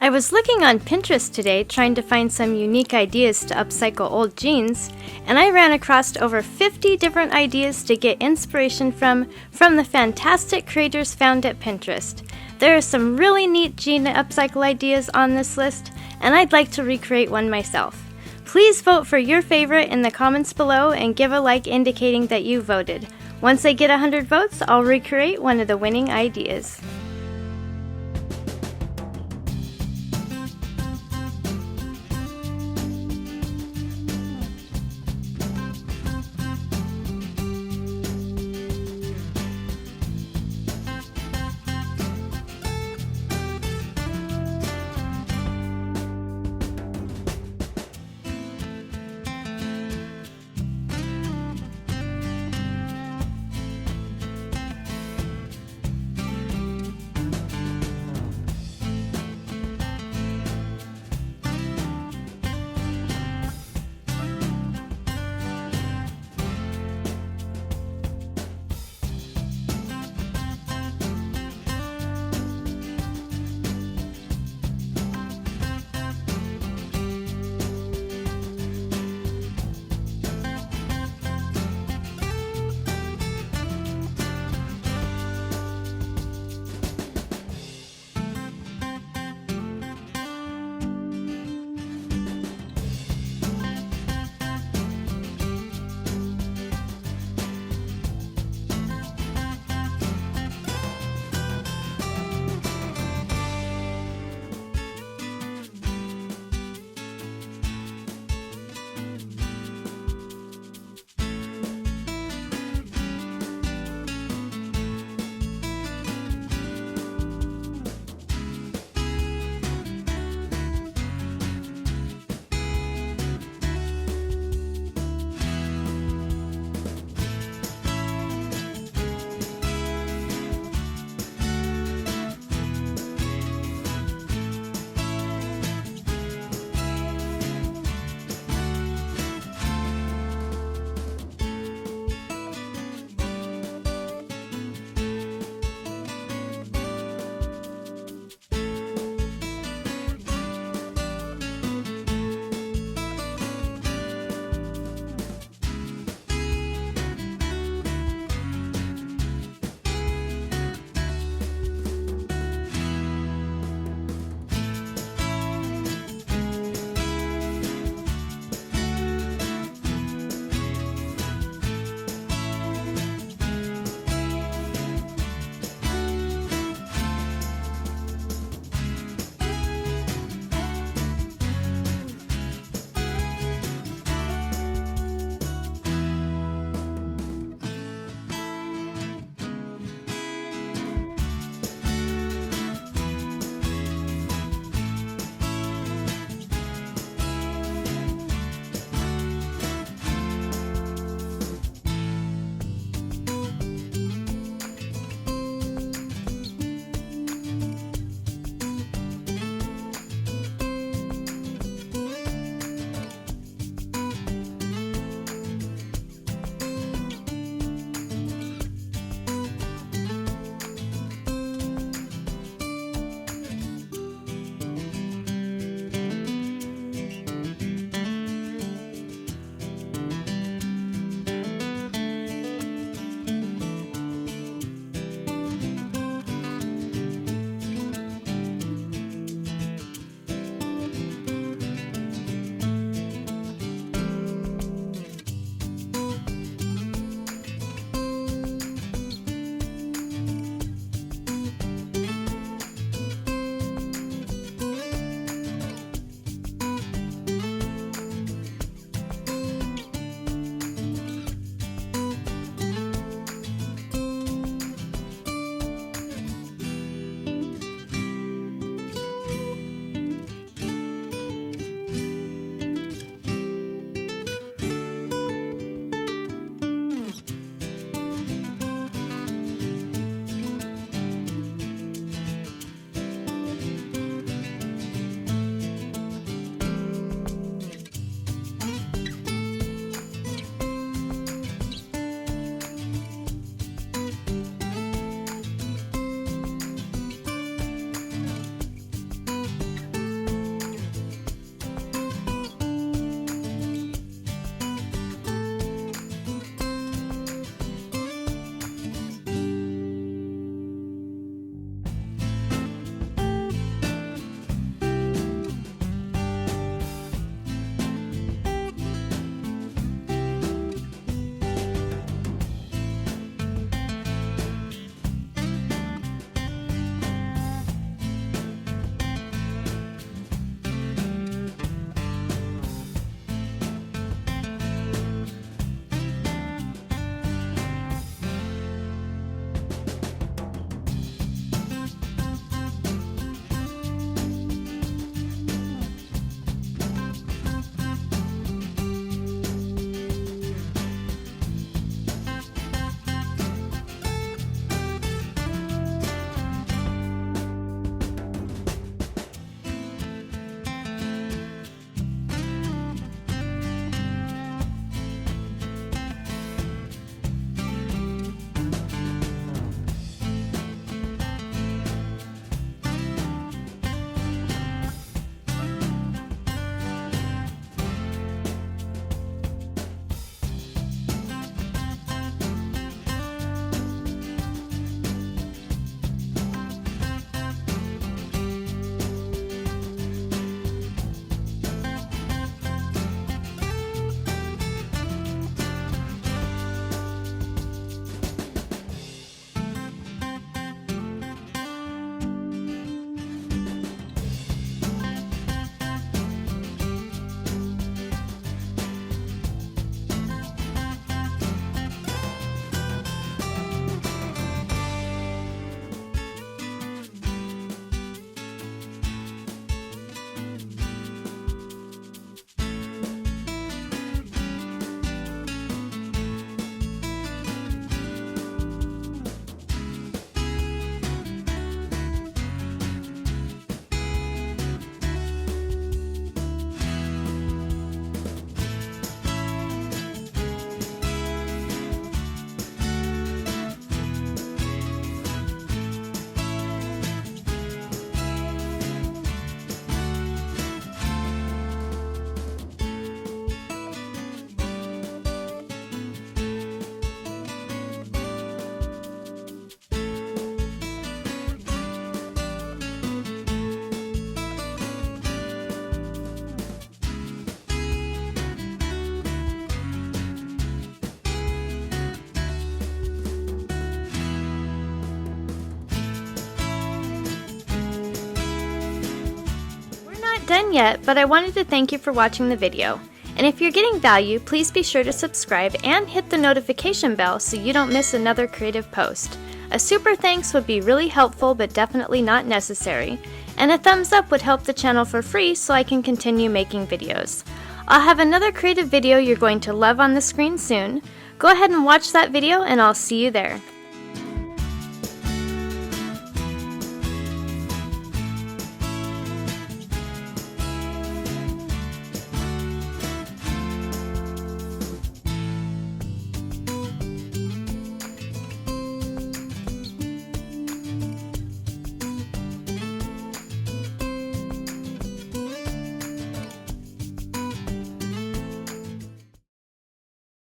I was looking on Pinterest today trying to find some unique ideas to upcycle old jeans, and I ran across over 50 different ideas to get inspiration from the fantastic creators found at Pinterest. There are some really neat jean upcycle ideas on this list, and I'd like to recreate one myself. Please vote for your favorite in the comments below and give a like indicating that you voted. Once I get 100 votes, I'll recreate one of the winning ideas. done yet, but I wanted to thank you for watching the video. And if you're getting value, please be sure to subscribe and hit the notification bell so you don't miss another creative post. A super thanks would be really helpful but definitely not necessary. And a thumbs up would help the channel for free so I can continue making videos. I'll have another creative video you're going to love on the screen soon. Go ahead and watch that video and I'll see you there.